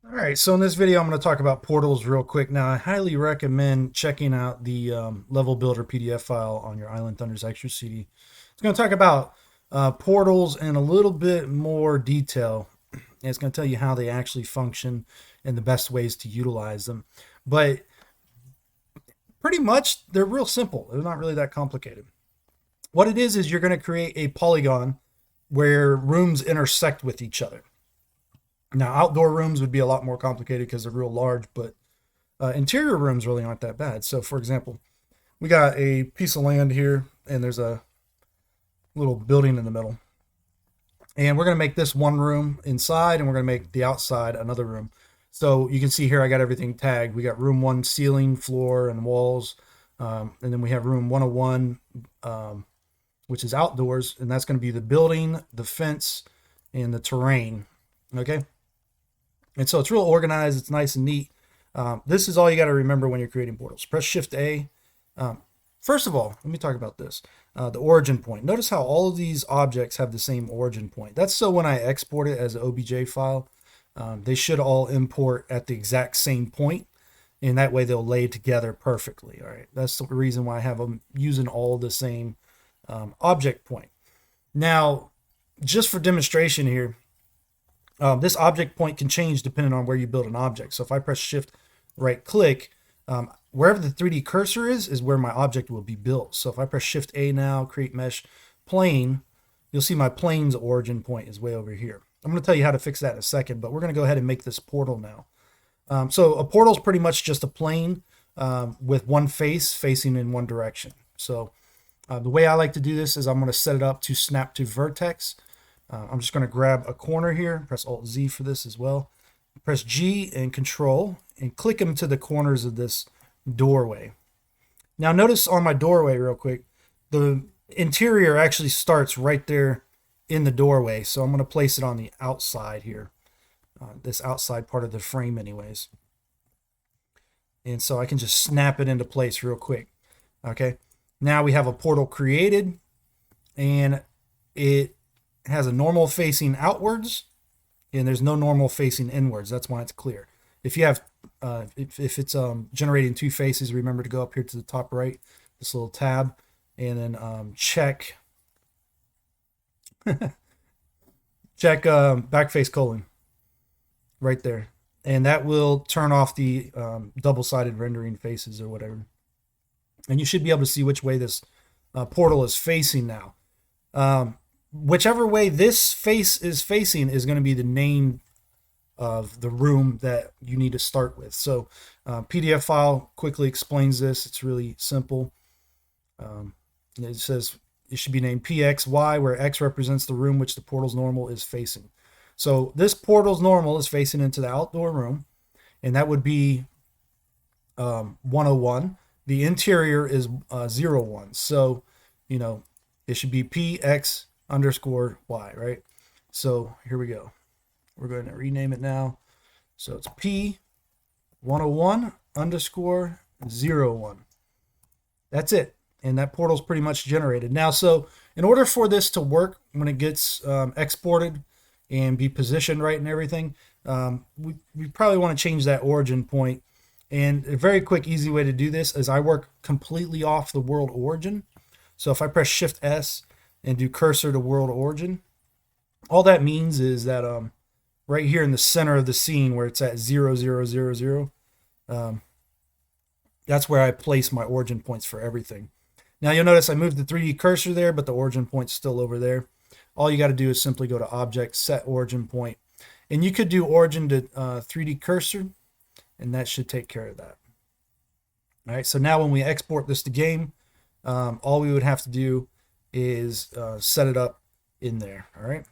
All right, so in this video, I'm going to talk about portals real quick. Now, I highly recommend checking out the Level Builder PDF file on your Island Thunders Extra CD. It's going to talk about portals in a little bit more detail, and it's going to tell you how they actually function and the best ways to utilize them. But pretty much, they're real simple. They're not really that complicated. What it is you're going to create a polygon where rooms intersect with each other. Now, outdoor rooms would be a lot more complicated because they're real large, but interior rooms really aren't that bad. So, for example, we got a piece of land here, and there's a little building in the middle. And we're going to make this one room inside, and we're going to make the outside another room. So you can see here I got everything tagged. We got room 1 ceiling, floor, and walls. And then we have room 101, which is outdoors, and that's going to be the building, the fence, and the terrain. Okay? And so it's real organized. It's nice and neat. This is all you got to remember when you're creating portals. Press Shift A. First of all, let me talk about this. The origin point. Notice how all of these objects have the same origin point. That's so when I export it as an OBJ file, they should all import at the exact same point, and that way they'll lay together perfectly. All right, that's the reason why I have them using all the same object point. Now, just for demonstration here, this object point can change depending on where you build an object. So if I press Shift right click, wherever the 3D cursor is where my object will be built. So if I press Shift A now, create mesh plane, you'll see my plane's origin point is way over here. I'm going to tell you how to fix that in a second, but we're going to go ahead and make this portal now. So a portal is pretty much just a plane with one face facing in one direction. So the way I like to do this is I'm going to set it up to snap to vertex. I'm just going to grab a corner here, press Alt Z for this as well. Press G and Control and click them to the corners of this doorway. Now notice on my doorway real quick, the interior actually starts right there in the doorway. So I'm going to place it on the outside here, this outside part of the frame anyways. And so I can just snap it into place real quick. Okay. Now we have a portal created, and it has a normal facing outwards, and there's no normal facing inwards. That's why it's clear. If you have, if it's generating two faces, remember to go up here to the top right, this little tab, and then check check backface colon right there, and that will turn off the double-sided rendering faces or whatever. And you should be able to see which way this portal is facing now. Whichever way this face is facing is going to be the name of the room that you need to start with. So PDF file quickly explains this. It's really simple. It says it should be named PXY, where X represents the room which the portal's normal is facing. So this portal's normal is facing into the outdoor room, and that would be 101. The interior is 01. So, you know, it should be PX underscore Y, right? So here we go. We're going to rename it now. So it's P101 underscore 01. That's it. And that portal's pretty much generated. Now, so in order for this to work when it gets exported and be positioned right and everything, we probably want to change that origin point. And a very quick, easy way to do this is I work completely off the world origin. So if I press Shift S and do cursor to world origin, all that means is that right here in the center of the scene where it's at 0000, that's where I place my origin points for everything. Now you'll notice I moved the 3D cursor there, but the origin point's still over there. All you got to do is simply go to Object, Set Origin Point. And you could do Origin to 3D Cursor, and that should take care of that. All right, so now when we export this to game, all we would have to do is set it up in there. All right.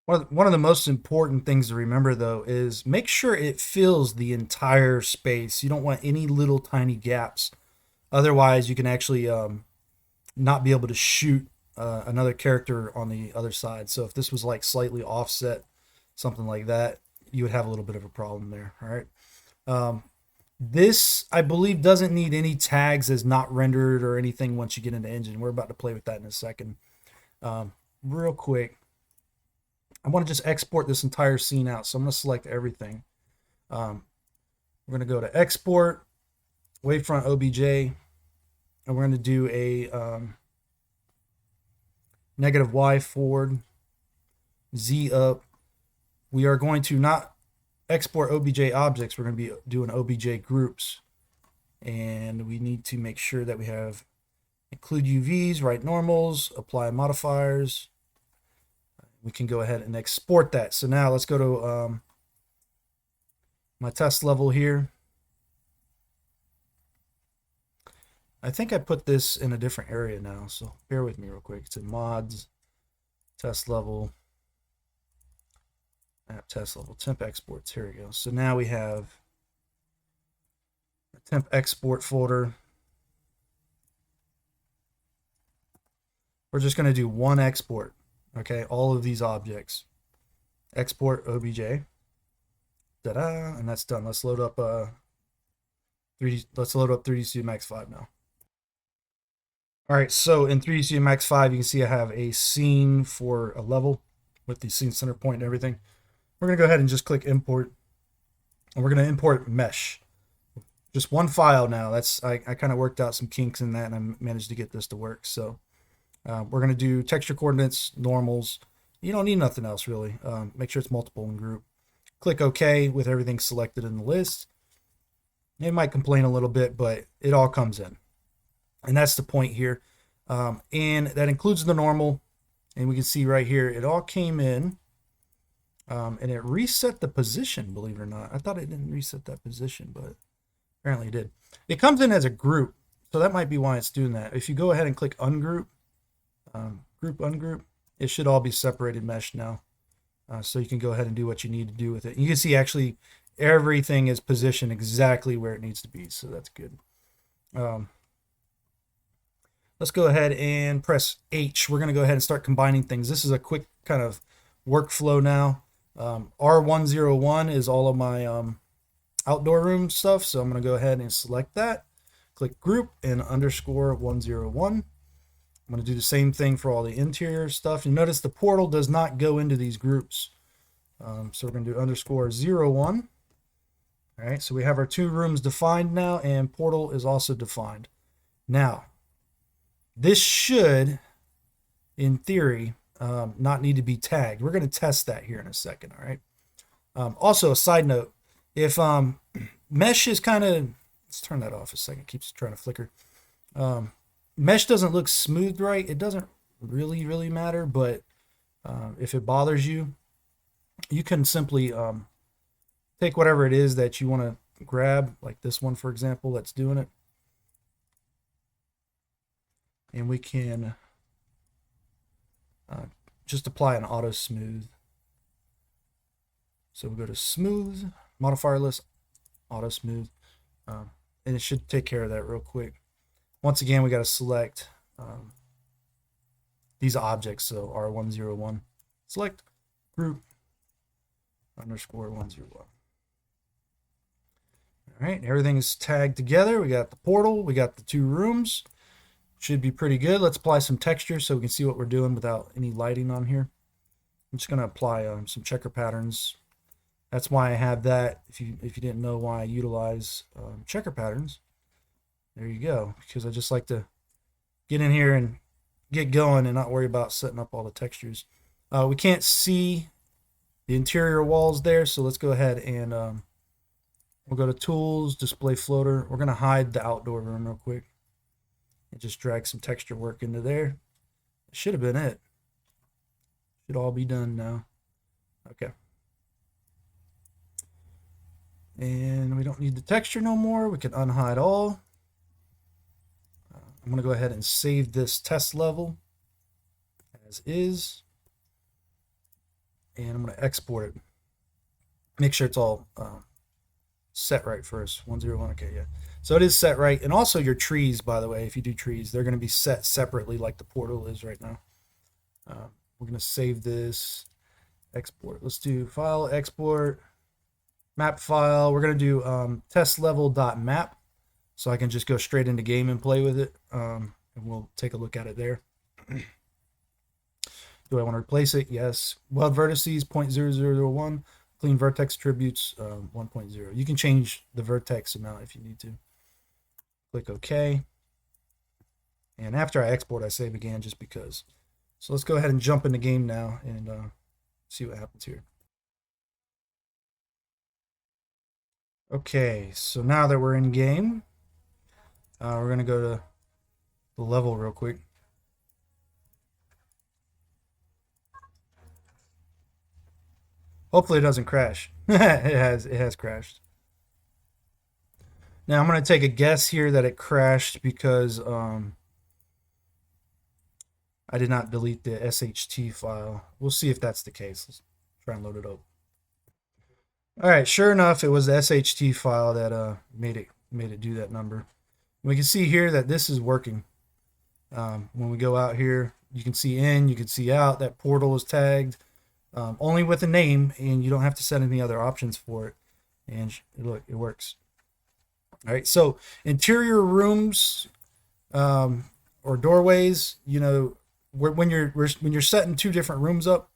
One of the most important things to remember, though, is make sure it fills the entire space. You don't want any little tiny gaps. Otherwise, you can actually not be able to shoot another character on the other side. So if this was like slightly offset, something like that, you would have a little bit of a problem there. All right. This, I believe, doesn't need any tags as not rendered or anything once you get into Engine. We're about to play with that in a second. Real quick, I want to just export this entire scene out. So I'm going to select everything. We're going to go to export, wavefront OBJ, and we're going to do a negative Y forward, Z up. We are going to not export OBJ objects. We're going to be doing OBJ groups. And we need to make sure that we have include UVs, write normals, apply modifiers. We can go ahead and export that. So now let's go to my test level here. I think I put this in a different area now, so bear with me real quick. It's in mods, test level, app test level, temp exports. Here we go. So now we have a temp export folder. We're just going to do one export. Okay, all of these objects. Export OBJ. Ta-da, and that's done. Let's load up 3D. Let's load up 3D Studio Max 5 now. All right, so in 3D Studio Max 5, you can see I have a scene for a level with the scene center point and everything. We're gonna go ahead and just click import, and we're gonna import mesh. Just one file now. That's I kind of worked out some kinks in that, and I managed to get this to work. So we're going to do texture coordinates, normals. You don't need nothing else really. Make sure it's multiple in group. Click OK with everything selected in the list. It might complain a little bit, but it all comes in. And that's the point here. And that includes the normal. And we can see right here, it all came in. And it reset the position, believe it or not. I thought it didn't reset that position, but apparently it did. It comes in as a group. So that might be why it's doing that. If you go ahead and click ungroup, group ungroup, it should all be separated mesh now, so you can go ahead and do what you need to do with it. You can see actually everything is positioned exactly where it needs to be, so that's good. Let's go ahead and press H. We're going to go ahead and start combining things. This is a quick kind of workflow now. R101 is all of my outdoor room stuff, so I'm going to go ahead and select that, click group and underscore 101. I'm going to do the same thing for all the interior stuff. You notice the portal does not go into these groups. So we're going to do underscore 01. All right, so we have our two rooms defined now, and portal is also defined. Now, this should, in theory, not need to be tagged. We're going to test that here in a second, all right? Also, a side note, if mesh is kind of, let's turn that off a second, it keeps trying to flicker. Mesh doesn't look smooth right. It doesn't really matter, but if it bothers you, you can simply take whatever it is that you want to grab, like this one, for example, that's doing it. And we can just apply an auto smooth. So we'll go to smooth, modifier list, auto smooth, and it should take care of that real quick. Once again, we got to select these objects. So R101, select group underscore 101. All right, everything is tagged together. We got the portal, we got the two rooms. Should be pretty good. Let's apply some texture so we can see what we're doing without any lighting on here. I'm just going to apply some checker patterns. That's why I have that. If you didn't know why I utilize checker patterns, there you go. Because I just like to get in here and get going and not worry about setting up all the textures. We can't see the interior walls there, so let's go ahead and we'll go to Tools, Display Floater. We're going to hide the outdoor room real quick. And just drag some texture work into there. It should have been it. Should all be done now. Okay. And we don't need the texture no more. We can unhide all. I'm going to go ahead and save this test level as is. And I'm going to export it. Make sure it's all set right first. 101. Okay, yeah. So it is set right. And also your trees, by the way, if you do trees, they're going to be set separately like the portal is right now. We're going to save this. Export. Let's do file, export, map file. We're going to do test level.map. So I can just go straight into game and play with it. And we'll take a look at it there. Do I want to replace it? Yes. Weld vertices 0.0001. Clean vertex attributes 1.0. You can change the vertex amount if you need to. Click OK. And after I export, I save again just because. So let's go ahead and jump in the game now and see what happens here. Okay, so now that we're in game, we're going to go to the level real quick. Hopefully it doesn't crash. It has crashed. Now I'm going to take a guess here that it crashed because I did not delete the SHT file. We'll see if that's the case. Let's try and load it up. All right, sure enough, it was the SHT file that made it do that number. We can see here that this is working. When we go out here, you can see in, you can see out. That portal is tagged only with a name, and you don't have to set any other options for it. And look, it works. All right, so interior rooms or doorways, you know, when you're setting two different rooms up,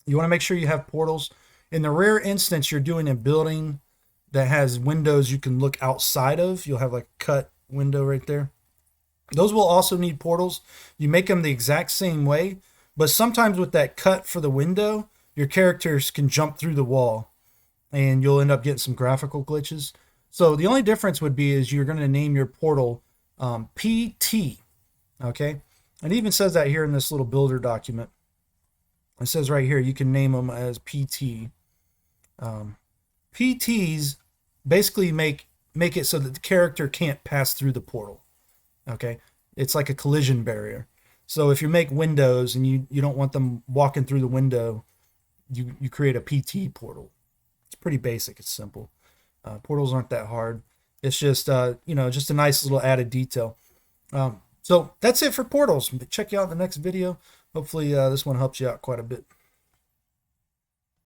you want to make sure you have portals. In the rare instance you're doing a building that has windows you can look outside of, you'll have like a cut window right there. Those will also need portals. You make them the exact same way, but sometimes with that cut for the window, your characters can jump through the wall and you'll end up getting some graphical glitches. So the only difference would be is you're going to name your portal PT. Okay. And it even says that here in this little builder document. It says right here, you can name them as PT. PTs basically make it so that the character can't pass through the portal. Okay, it's like a collision barrier. So if you make windows and you don't want them walking through the window, you create a PT portal. It's pretty basic. It's simple. Portals aren't that hard. It's just just a nice little added detail. So that's it for portals. Check you out in the next video. Hopefully this one helps you out quite a bit.